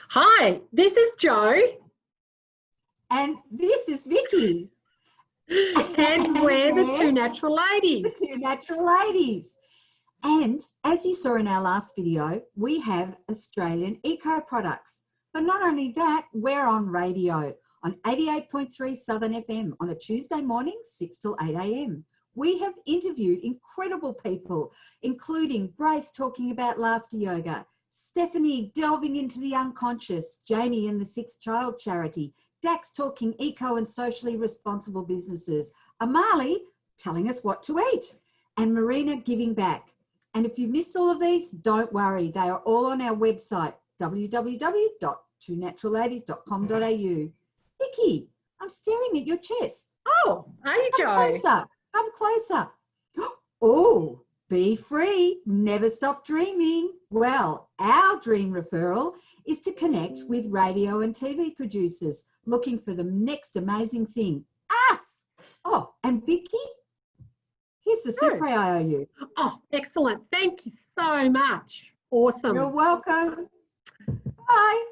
Hi, this is Jo. And this is Vicki. And we're the Two Natural Ladies. The Two Natural Ladies. And as you saw in our last video, we have Australian eco products. But not only that, we're on radio on 88.3 Southern FM on a Tuesday morning, 6 till 8 a.m. We have interviewed incredible people, including Braith talking about laughter yoga, Stephanie delving into the unconscious, Jamie and the Sixth Child Charity, Dax talking eco and socially responsible businesses, Amalie telling us what to eat, and Marina giving back. And if you missed all of these, don't worry. They are all on our website, www.twonaturalladies.com.au. Vicki, I'm staring at your chest. Oh, are you, Jo? Come closer. Come closer. Oh, be free. Never stop dreaming. Well, our dream referral is to connect with radio and TV producers looking for the next amazing thing. Us. Oh, and Vicki, here's the super I owe you. Oh, excellent. Thank you so much. Awesome. You're welcome. Bye.